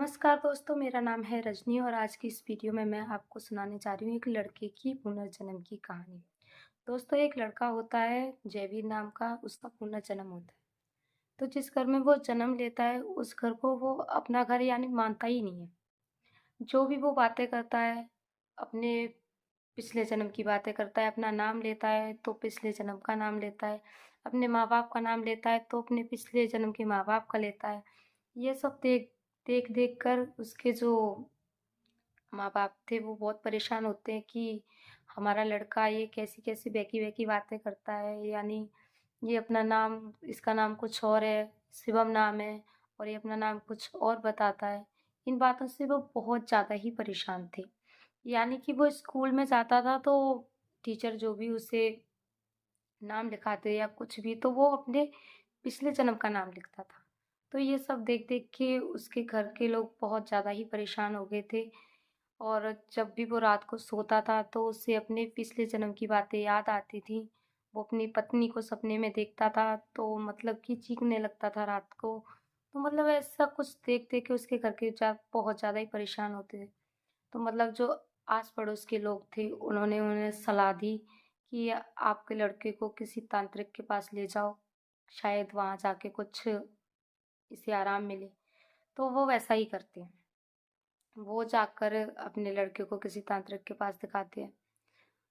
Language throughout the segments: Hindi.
नमस्कार दोस्तों, मेरा नाम है रजनी और आज की इस वीडियो में मैं आपको सुनाने जा रही हूँ एक लड़के की पुनर्जन्म की कहानी। दोस्तों, एक लड़का होता है जयवीर नाम का, उसका पुनर्जन्म होता है। तो जिस घर में वो जन्म लेता है, उस घर को वो अपना घर यानी मानता ही नहीं है। जो भी वो बातें करता है, अपने पिछले जन्म की बातें करता है, अपना नाम लेता है तो पिछले जन्म का नाम लेता है, अपने माँ-बाप का नाम लेता है तो अपने पिछले जन्म के माँ-बाप का लेता है। ये सब देख कर उसके जो माँ-बाप थे वो बहुत परेशान होते हैं कि हमारा लड़का ये कैसी-कैसी बहकी-बहकी बातें करता है, यानी ये अपना नाम इसका नाम कुछ और है, शिवम नाम है और ये अपना नाम कुछ और बताता है। इन बातों से वो बहुत ज़्यादा ही परेशान थे। यानी कि वो स्कूल में जाता था तो टीचर जो भी उसे नाम लिखाते या कुछ भी तो वो अपने पिछले जन्म का नाम लिखता था। तो ये सब देख-देख के उसके घर के लोग बहुत ज़्यादा ही परेशान हो गए थे और जब भी वो रात को सोता था तो उसे अपने पिछले जन्म की बातें याद आती थीं। वो अपनी पत्नी को सपने में देखता था तो मतलब कि चीखने लगता था रात को। तो मतलब ऐसा कुछ देख-देख के उसके घर के बहुत ज़्यादा ही परेशान होते थे। तो मतलब जो आस-पड़ोस के लोग थे उन्होंने उन्हें सलाह दी कि आपके लड़के को किसी तांत्रिक के पास ले जाओ, शायद वहाँ जाके कुछ इसे आराम मिले। तो वो वैसा ही करते हैं। वो जाकर अपने लड़के को किसी तांत्रिक के पास दिखाते हैं।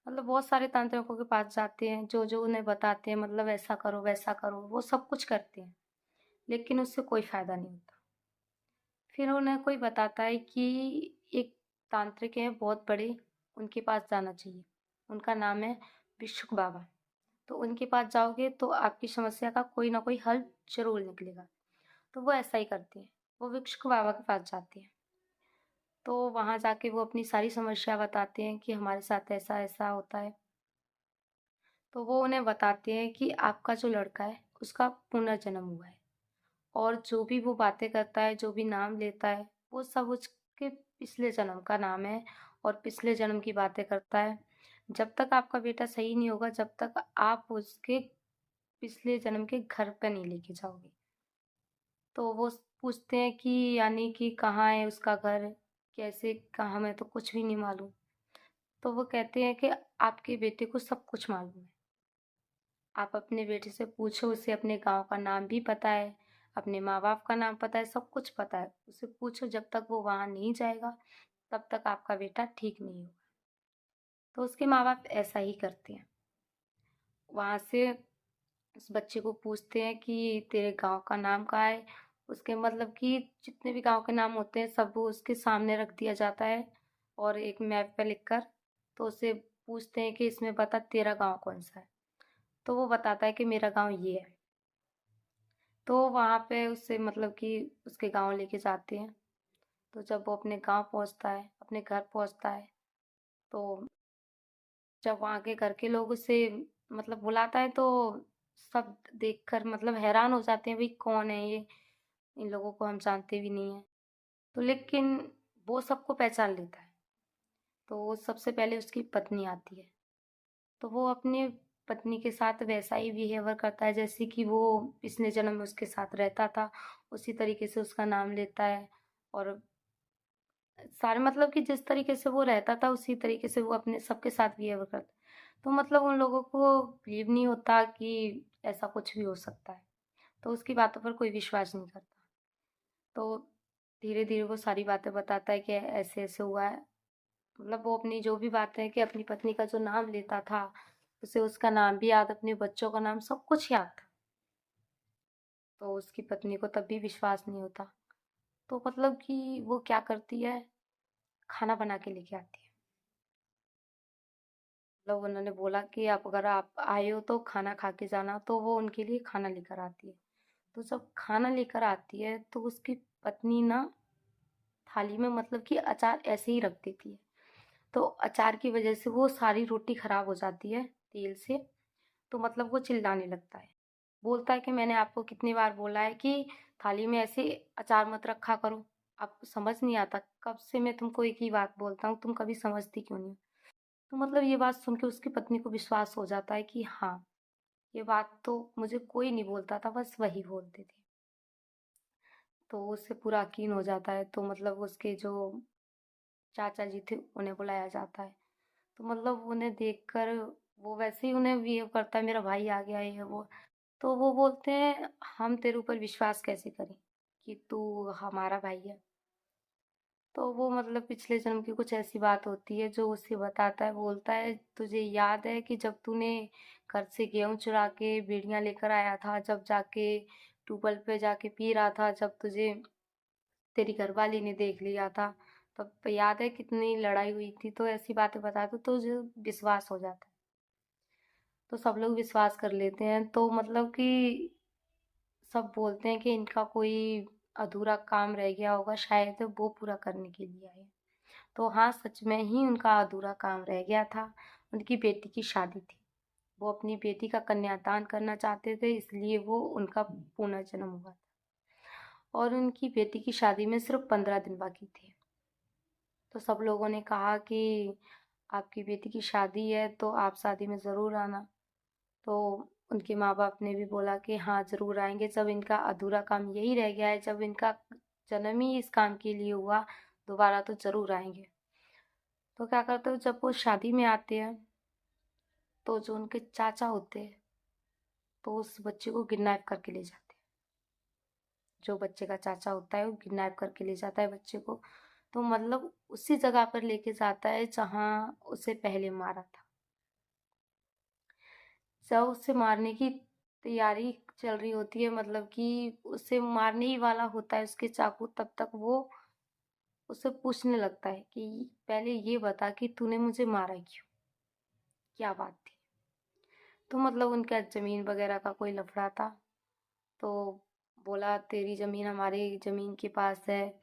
मतलब बहुत सारे तांत्रिकों के पास जाते हैं, जो-जो उन्हें बताते हैं मतलब ऐसा करो, वैसा करो, वो सब कुछ करते हैं, लेकिन उससे कोई फ़ायदा नहीं होता। फिर उन्हें कोई बताता है कि एक तांत्रिक हैं बहुत बड़े, उनके पास जाना चाहिए। उनका नाम है भिक्षुक बाबा। तो उनके पास जाओगे तो आपकी समस्या का कोई ना कोई हल ज़रूर निकलेगा। तो वो ऐसा ही करते हैं। वो भिक्षुक बाबा के पास जाते हैं। तो वहाँ जाके वो अपनी सारी समस्या बताते हैं कि हमारे साथ ऐसा-ऐसा होता है। तो वो उन्हें बताते हैं कि आपका जो लड़का है, उसका पुनर्जन्म हुआ है और जो भी वो बातें करता है, जो भी नाम लेता है, वो सब उसके पिछले जन्म का नाम है और पिछले जन्म की बातें करता है। जब तक आपका बेटा सही नहीं होगा, जब तक आप उसके पिछले जन्म के घर पे नहीं लेके जाओगे। तो वो पूछते हैं कि यानी कि कहाँ है उसका घर? कैसे कहाँ? हमें तो कुछ भी नहीं मालूम। तो वो कहते हैं कि आपके बेटे को सब कुछ मालूम है। आप अपने बेटे से पूछो, उसे अपने गाँव का नाम भी पता है, अपने माँ-बाप का नाम पता है, सब कुछ पता है। उससे पूछो जब तक वो वहाँ नहीं जाएगा, तब तक आपका बेटा ठीक नहीं होगा। तो उसके माँ-बाप ऐसा ही करते हैं। वहाँ से उस बच्चे को पूछते हैं कि तेरे गाँव का नाम क्या है? उसके मतलब कि जितने भी गाँव के नाम होते हैं सब वो उसके सामने रख दिया जाता है और एक मैप पे लिखकर। तो उससे पूछते हैं कि इसमें बता तेरा गाँव कौन-सा है? तो वो बताता है कि मेरा गाँव ये है। तो वहाँ पे उससे मतलब कि उसके गाँव लेके जाते हैं। तो जब वो अपने गाँव पहुँचता है, अपने घर पहुँचता है, तो जब वहाँ के घर के लोग उसे मतलब बुलाता है तो सब देखकर मतलब हैरान हो जाते हैं, भई कौन है ये? इन लोगों को हम जानते भी नहीं हैं। तो लेकिन वो सबको पहचान लेता है। तो सबसे पहले उसकी पत्नी आती है। तो वो अपनी पत्नी के साथ वैसा ही बिहेवियर करता है जैसे कि वो पिछले जन्म में उसके साथ रहता था, उसी तरीके से उसका नाम लेता है और सारे मतलब कि जिस तरीके से वो रहता था उसी तरीके से वो अपने सबके साथ बिहेव करता है। तो मतलब उन लोगों को बिलीव नहीं होता कि ऐसा कुछ भी हो सकता है। तो उसकी बातों पर कोई विश्वास नहीं करता। तो धीरे-धीरे वो सारी बातें बताता है कि ऐसे-ऐसे हुआ है। मतलब वो अपनी जो भी बातें हैं कि अपनी पत्नी का जो नाम लेता था, उसे उसका नाम भी याद, अपने बच्चों का नाम, सब कुछ याद था। तो उसकी पत्नी को तब भी विश्वास नहीं होता। तो मतलब कि वो क्या करती है, खाना बना के लेके आती है। मतलब उन्होंने बोला कि आप अगर आप आए हो तो खाना खा के जाना, तो वो उनके लिए खाना लेकर आती है। तो जब खाना लेकर आती है तो उसकी पत्नी ना थाली में मतलब कि अचार ऐसे ही रख देती है। तो अचार की वजह से वो सारी रोटी खराब हो जाती है तेल से, तो मतलब वो चिल्लाने लगता है। बोलता है कि मैंने आपको कितनी बार बोला है कि थाली में ऐसे अचार मत रखा करो। आपको समझ नहीं आता, कब से मैं तुमको एक ही बात बोलता हूँ, तुम कभी समझती क्यों नहीं हो? तो मतलब ये बात सुन के उसकी पत्नी को विश्वास हो जाता है कि हाँ, ये बात तो मुझे कोई नहीं बोलता था, बस वही बोलते थे। तो उससे पूरा यकीन हो जाता है। तो मतलब उसके जो चाचा जी थे उन्हें बुलाया जाता है। तो मतलब उन्हें देखकर वो वैसे ही उन्हें बिहेव करता है, मेरा भाई आ गया ये वो। तो वो बोलते हैं हम तेरे ऊपर विश्वास कैसे करें कि तू हमारा भाई है। तो वो मतलब पिछले जन्म की कुछ ऐसी बात होती है जो उसे बताता है, बोलता है तुझे याद है कि जब तूने घर से गेहूं चुरा के बेड़ियां लेकर आया था, जब जाके ट्यूबवेल पे जाके पी रहा था, जब तुझे तेरी घरवाली ने देख लिया था, तब याद है कितनी लड़ाई हुई थी। तो ऐसी बातें बताते तो तुझे विश्वास हो जाता है। तो सब लोग विश्वास कर लेते हैं। तो मतलब कि सब बोलते हैं कि इनका कोई अधूरा काम रह गया होगा, शायद वो पूरा करने के लिए आए। तो हाँ, सच में ही उनका अधूरा काम रह गया था। उनकी बेटी की शादी थी। वो अपनी बेटी का कन्यादान करना चाहते थे, इसलिए वो उनका पुनर्जन्म हुआ था। और उनकी बेटी की शादी में सिर्फ 15 दिन बाकी थे। तो सब लोगों ने कहा कि आपकी बेटी की शादी है तो आप शादी में ज़रूर आना। तो उनके माँ बाप ने भी बोला कि हाँ ज़रूर आएंगे, जब इनका अधूरा काम यही रह गया है, जब इनका जन्म ही इस काम के लिए हुआ, दोबारा तो ज़रूर आएंगे। तो क्या करते हो, जब वो शादी में आते हैं तो जो उनके चाचा होते हैं तो उस बच्चे को किडनैप करके ले जाते हैं। जो बच्चे का चाचा होता है वो किडनैप करके ले जाता है बच्चे को। तो मतलब उसी जगह पर लेके जाता है जहाँ उसे पहले मारा था। जब उसे मारने की तैयारी चल रही होती है, मतलब कि उसे मारने ही वाला होता है उसके चाकू, तब तक वो उससे पूछने लगता है कि पहले ये बता कि तूने मुझे मारा क्यों, क्या बात थी। तो मतलब उनका ज़मीन वगैरह का कोई लफड़ा था। तो बोला तेरी ज़मीन हमारी ज़मीन के पास है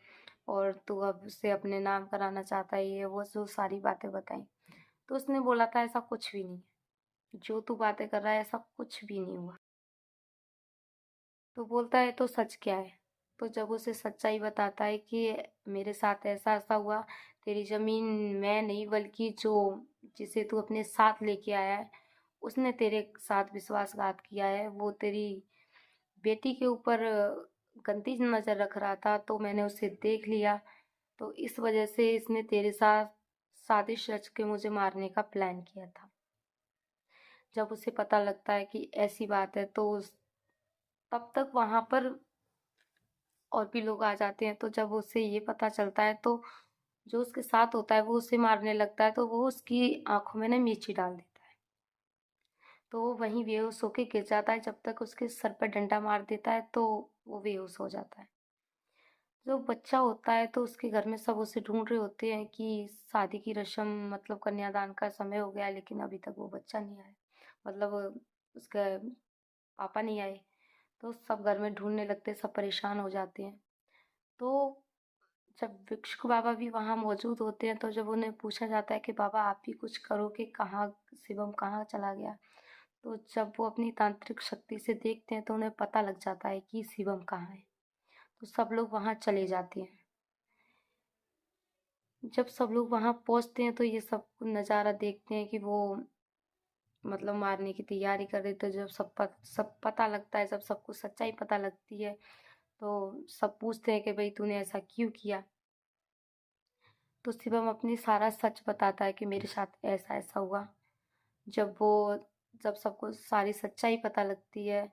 और तू अब उसे अपने नाम कराना चाहता है, ये वो जो सारी बातें बताई। तो उसने बोला था ऐसा कुछ भी नहीं है, जो तू बातें कर रहा है ऐसा कुछ भी नहीं हुआ। तो बोलता है तो सच क्या है। तो जब उसे सच्चाई बताता है कि मेरे साथ ऐसा ऐसा हुआ, तेरी ज़मीन मैं नहीं बल्कि जो जिसे तू अपने साथ लेके आया है उसने तेरे साथ विश्वासघात किया है। वो तेरी बेटी के ऊपर गंदी नज़र रख रहा था, तो मैंने उसे देख लिया। तो इस वजह से इसने तेरे साथ साजिश रच के मुझे मारने का प्लान किया था। जब उसे पता लगता है कि ऐसी बात है तो तब तक वहां पर और भी लोग आ जाते हैं। तो जब उसे ये पता चलता है तो जो उसके साथ होता है वो उसे मारने लगता है। तो वो उसकी आंखों में ना मिर्ची डाल देता है। तो वो वहीं बेहोश होके गिर जाता है। जब तक उसके सर पर डंडा मार देता है तो वो बेहोश हो जाता है। जो बच्चा होता है तो उसके घर में सब उसे ढूंढ रहे होते हैं कि शादी की रस्म, मतलब कन्यादान का समय हो गया है, लेकिन अभी तक वो बच्चा नहीं आया, मतलब उसके पापा नहीं आए। तो सब घर में ढूंढने लगते हैं, सब परेशान हो जाते हैं। तो जब भिक्षुक बाबा भी वहाँ मौजूद होते हैं तो जब उन्हें पूछा जाता है कि बाबा आप भी कुछ करो कि कहाँ शिवम कहाँ चला गया, तो जब वो अपनी तांत्रिक शक्ति से देखते हैं तो उन्हें पता लग जाता है कि शिवम कहाँ है। तो सब लोग वहाँ चले जाते हैं। जब सब लोग वहाँ पहुँचते हैं तो ये सब नज़ारा देखते हैं कि वो मतलब मारने की तैयारी कर रहे। तो जब सब पता लगता है, जब सबको सच्चाई पता लगती है तो सब पूछते हैं कि भाई तूने ऐसा क्यों किया। तो शिवम अपनी सारा सच बताता है कि मेरे साथ ऐसा ऐसा हुआ। जब वो जब सबको सारी सच्चाई पता लगती है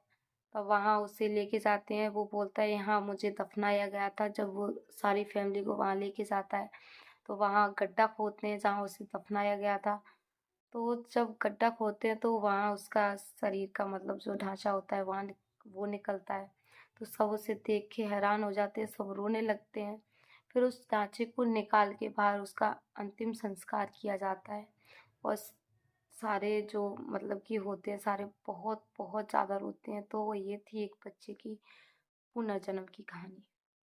तब वहाँ उसे लेके जाते हैं। वो बोलता है यहाँ मुझे दफनाया गया था। जब वो सारी फैमिली को वहाँ लेके जाता है तो वहाँ गड्ढा खोदते हैं जहाँ उसे दफनाया गया था। तो जब गड्ढा खोदते हैं तो वहाँ उसका शरीर का मतलब जो ढांचा होता है वहाँ वो निकलता है। तो सब उसे देख के हैरान हो जाते हैं, सब रोने लगते हैं। फिर उस ढांचे को निकाल के बाहर उसका अंतिम संस्कार किया जाता है। और सारे जो मतलब कि होते हैं सारे बहुत बहुत ज़्यादा रोते हैं। तो ये थी एक बच्चे की पुनर्जन्म की कहानी।